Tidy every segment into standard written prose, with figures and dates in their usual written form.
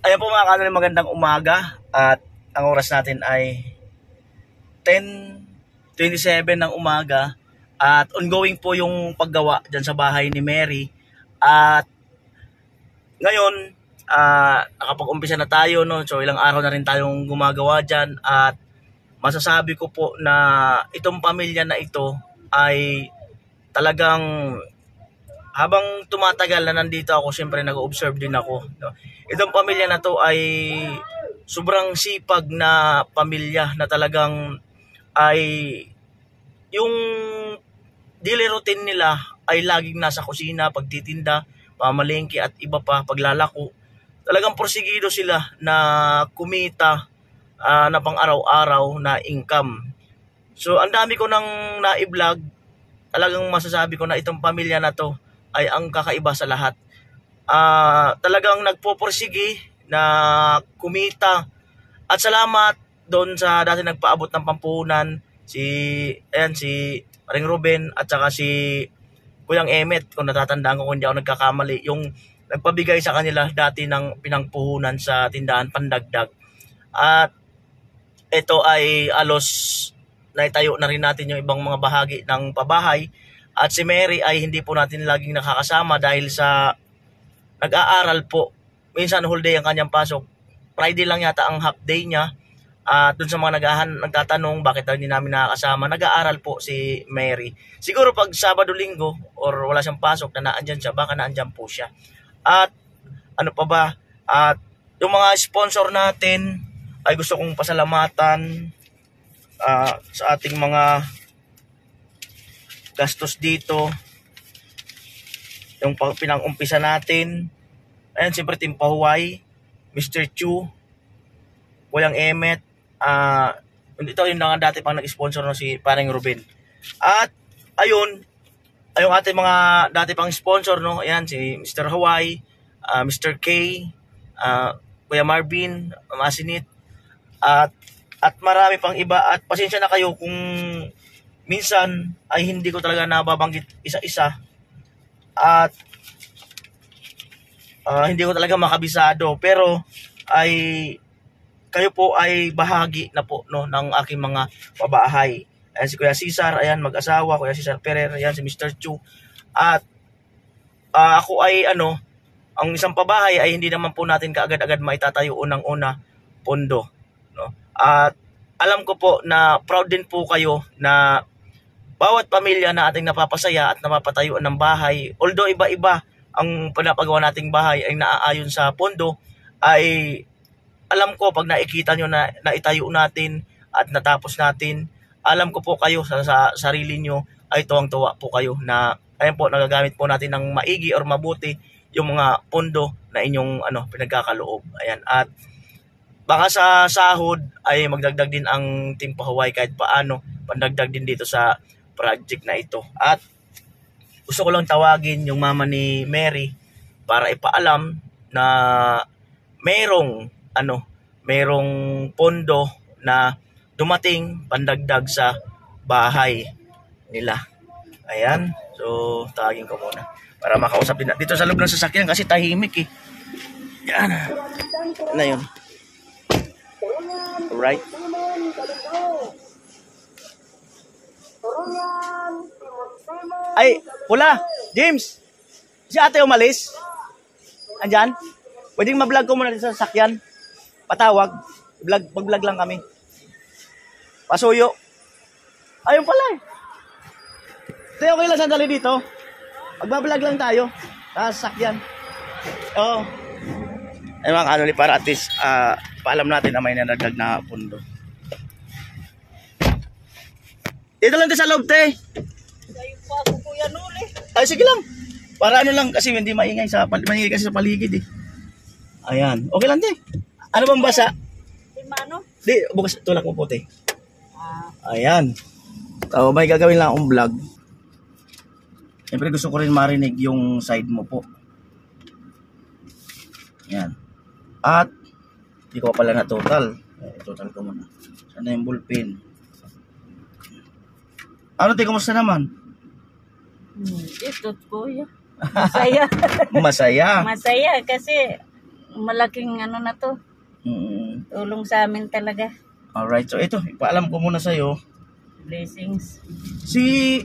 Ayan po mga kanoli, magandang umaga at ang oras natin ay 10:27 ng umaga at ongoing po yung paggawa dyan sa bahay ni Mary at ngayon nakapag-umpisa na tayo, no? So ilang araw na rin tayong gumagawa dyan at masasabi ko po na itong pamilya na ito ay talagang habang tumatagal na nandito ako, siyempre nag-observe din ako, no? Itong pamilya na to ay sobrang sipag na pamilya na talagang ay yung daily routine nila ay laging nasa kusina, pagtitinda, pamalengke at iba pa, paglalako. Talagang porsigido sila na kumita na pang araw-araw na income. So ang dami ko nang na-vlog, talagang masasabi ko na itong pamilya na to ay ang kakaiba sa lahat. Talagang nagpoporsige na kumita at salamat doon sa dati nagpaabot ng pampunan si Paring Ruben at saka si Kuyang Emet, kung natatandaan ko kung hindi ako nagkakamali, yung nagpabigay sa kanila dati ng pinangpuhunan sa tindahan pandagdag. At ito ay alos naitayo na rin natin yung ibang mga bahagi ng pabahay. At si Mary ay hindi po natin laging nakakasama dahil sa nag-aaral po. Minsan whole day ang kanyang pasok. Friday lang yata ang half day niya. At dun sa mga nagtatanong bakit hindi namin nakakasama, nag-aaral po si Mary. Siguro pag Sabado-Linggo or wala siyang pasok na naandyan siya, baka naandyan po siya. At ano pa ba? At yung mga sponsor natin ay gusto kong pasalamatan sa ating mga gastos dito. Yung pinang-umpisa natin. Ayan, siyempre Team Pahuway, Mr. Chu, Kuyang Emet, ito yung mga dati pang nag-sponsor no, si Paring Ruben. At ayun, yung ating mga dati pang sponsor, no, ayan, si Mr. Hawaii, Mr. K, Kuya Marvin, Masinit, at marami pang iba. At pasensya na kayo kung minsan ay hindi ko talaga nababanggit isa-isa at hindi ko talaga makabisado, pero ay kayo po ay bahagi na po, no, ng aking mga pabahay. Ayan si Kuya Cesar, ayan mag-asawa, Kuya Cesar Ferrer, ayan si Mr. Chu. At ako ay ang isang pabahay ay hindi naman po natin kaagad-agad maitatayo unang-una pondo, no? At alam ko po na proud din po kayo na bawat pamilya na ating napapasaya at napapatayuan ng bahay, although iba-iba ang pinapagawa nating bahay ay naaayon sa pondo, ay alam ko pag nakikita nyo na naitayo natin at natapos natin, alam ko po kayo sa sarili nyo ay tuwang-tuwa po kayo na ayun po, nagagamit po natin ng maigi or mabuti yung mga pondo na inyong pinagkakaloob. Ayan, at baka sa sahod ay magdagdag din ang Team Pahuway kahit paano, pandagdag din dito sa project na ito. At gusto ko lang tawagin yung mama ni Mary para ipaalam na merong pondo na dumating pandagdag sa bahay nila. Ayan, so tawagin ko muna para makausap din dito sa loob ng sasakyan kasi tahimik eh. Yan na yun. Alright. Ay, pula, James. Si ate umalis. Andyan? Pwedeng ma-vlog ko muna dito sa sasakyan. Patawag. Mag-vlog lang kami. Pasuyo. Ayun pala eh. Tayo okay lang sandali dito. Mag-vlog lang tayo. Sa sasakyan. Oo. Ay mga kanoli, para at least paalam natin na may nanagdag na pundo. Dito lang tayo sa loob, te. Ay, sige lang. Para lang, kasi hindi maingay kasi sa paligid eh. Ayan. Okay lang, te. Ano bang basa? Di, bukas tulak mo po, te. Ayan. So, may gagawin lang akong vlog. Siyempre gusto ko rin marinig yung side mo po. Ayan. At, hindi ko pala na total. Total ko muna. Sana yung bullpen. Ano, te, kumusta naman? Ito, kuya. Masaya. Masaya. Masaya kasi malaking ano na to. Tulong sa amin talaga. Alright, so ito, ipaalam ko muna sa'yo. Blessings.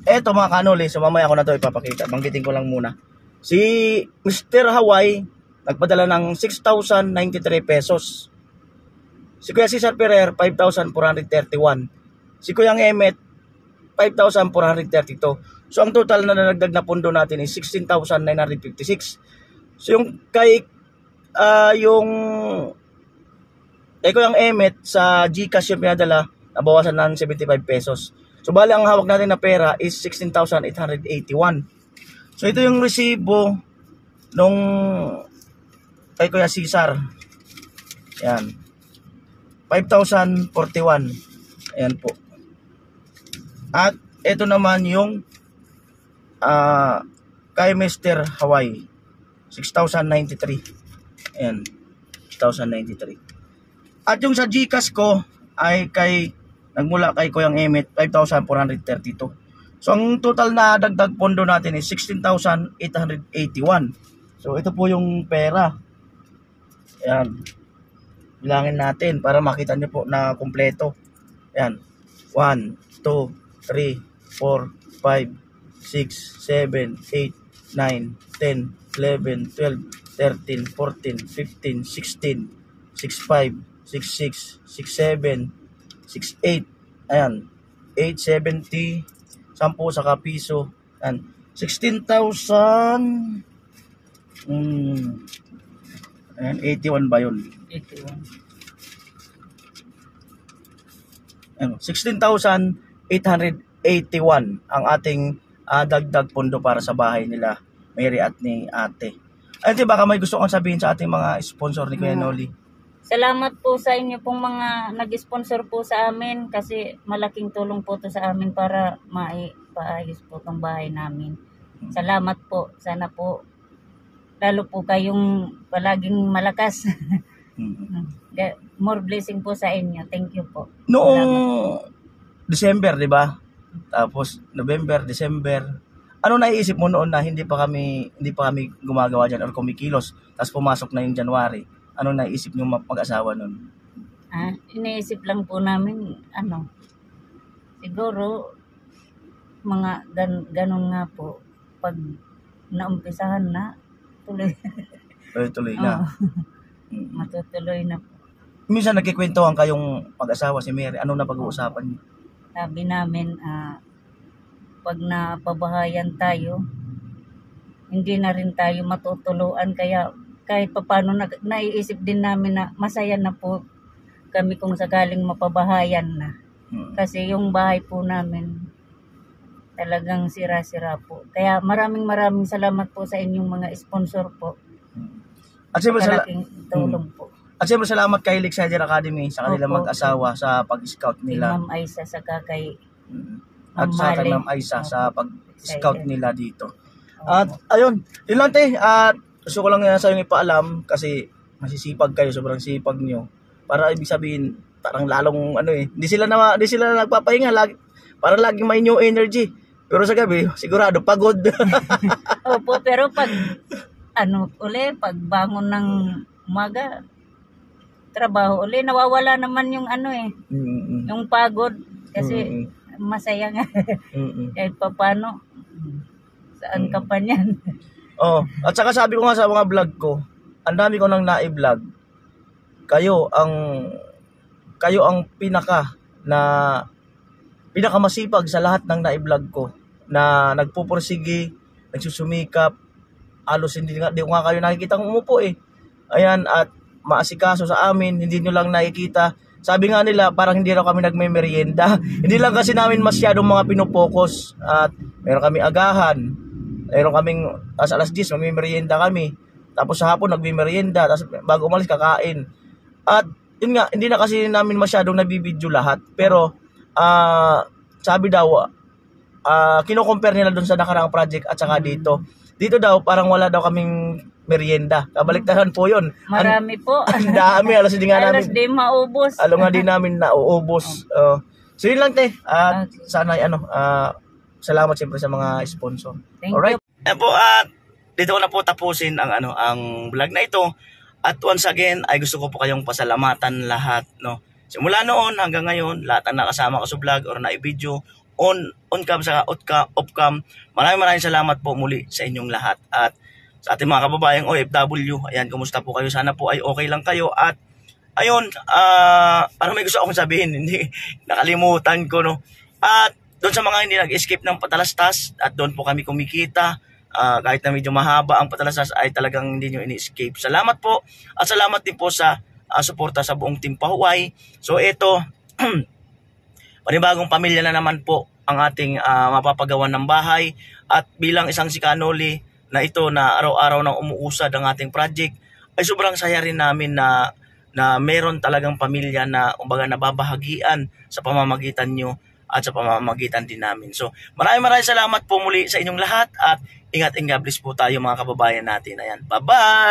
Eto mga kanoli, so mamaya ko na to ipapakita. Banggitin ko lang muna. Si Mr. Hawaii, nagpadala ng 6,093 pesos. Si Kuya Cesar Ferrer, 5,431. Si Kuya Emet, 5,432. So ang total na nadagdag na pondo natin is 16,956. So yung kay Kuya Emet sa GCash yung pinadala, nabawasan ng 75 pesos. So bali ang hawak natin na pera is 16,881. So ito yung resibo nung kay Kuya Cesar. Yan. 5,041. Ayan po. At ito naman yung kay Mr. Hawaii. 6,093. Ayan. 6,093. At yung sa GCash ko ay nagmula kay Kuya Emet, 5,432. So ang total na dagdag pondo natin is 16,881. So ito po yung pera. Ayan. Bilangin natin para makita nyo po na kumpleto. Ayan. 1, 2, 3, 4, 5, 6, 7, 8, 9, 10, 11, 12, 13, 14, 15, 16, 65, 66, 67, 68. Ayan. 870, 10 saka piso. Ayan. 16,000. Ayan, 81 ba yun? 81. 16,881 ang ating dagdag pondo para sa bahay nila Mary at ni ate. Ate, baka may gusto kang sabihin sa ating mga sponsor ni Kuya Noli? Salamat po sa inyo pong mga nag-sponsor po sa amin kasi malaking tulong po to sa amin para maipaayos po itong bahay namin. Salamat po. Sana po lalo po kayong palaging malakas. More blessing po sa inyo. Thank you po. Noong December, di ba? Tapos November, December. Ano naiisip mo noon na hindi pa kami gumagawa diyan or kumikilos? Tapos pumasok na yung January. Ano naiisip niyo mag-asawa noon? Iniisip lang po namin siguro mga ganun nga po pag naumpisahan na tuloy na. Matutuloy na po. Minsan nagkikwentuhan kayong mag-asawa si Mary. Ano na pag-uusapan niyo? Sabi namin, pag napabahayan tayo, hindi na rin tayo matutuluan. Kaya kahit papano naiisip din namin na masaya na po kami kung sakaling mapabahayan na. Kasi yung bahay po namin talagang sira-sira po. Kaya maraming salamat po sa inyong mga sponsor po. At siyempre tulong po. At siyempre salamat kay Lakesider Academy sa kanilang mag-asawa sa pag-scout nila. Ma'am Aisa saka kay at sa kay Ma'am Aisa sa pag-scout nila dito. At ayun, yun lang te. At gusto ko lang sa inyo ipaalam kasi masisipag kayo, sobrang sipag nyo. Para ibig sabihin, parang lalong hindi sila nagpapahinga lagi. Para laging may new energy. Pero sa gabi, sigurado pagod. Opo, pero pag pagbangon ng umaga, trabaho uli, nawawala naman yung yung pagod kasi masaya nga. Kahit papano, saan ka pa niyan? At saka sabi ko nga sa mga vlog ko, ang dami ko nang na-vlog. Kayo ang pinakamasipag sa lahat ng na-vlog ko na nagpupursige, nagsusumikap, halos hindi ko nga kayo nakikita kung umupo Ayan, at maasikaso sa amin, hindi nyo lang nakikita. Sabi nga nila, parang hindi raw kami nagme-merienda. Hindi lang kasi namin masyadong mga pinupokus. At meron kami agahan. Meron kaming, alas 10, magme-merienda kami. Tapos sa hapon, nagme-merienda. Tapos bago umalis, kakain. At yun nga, hindi na kasi namin masyadong nabibidyo lahat. Pero, sabi daw, kino-compare nila dun sa nakaraang project at saka dito. Dito daw, parang wala daw kaming merienda. Kabaliktaran po yun. Marami po. Ang dami. Alas di maubos. Nga din namin nauubos. So yun lang te. At sana salamat siyempre sa mga sponsor. Thank alright. you. Yan po, dito ko na po tapusin ang vlog na ito. At once again, ay gusto ko po kayong pasalamatan lahat, no? Simula noon hanggang ngayon, lahat ng nakasama ko sa vlog or na-video, on-cam sa off-cam, maraming salamat po muli sa inyong lahat. At sa ating mga kababayang OFW, ayan, kumusta po kayo? Sana po ay okay lang kayo. At ayun, parang may gusto akong sabihin, hindi, nakalimutan ko, no? At doon sa mga hindi nag-escape ng Patalastas, at doon po kami kumikita, kahit na medyo mahaba ang Patalastas ay talagang hindi nyo ini-escape. Salamat po at salamat din po sa suporta sa buong Team Pahuway. So ito, panibagong pamilya na naman po ang ating mapapagawan ng bahay at bilang isang sikanoli na ito na araw-araw nang umuusad ang ating project ay sobrang saya rin namin na meron talagang pamilya na umbaga nababahagian sa pamamagitan nyo at sa pamamagitan din namin. So maraming salamat po muli sa inyong lahat at ingat and God bless po tayo mga kababayan natin. Ayan, bye-bye!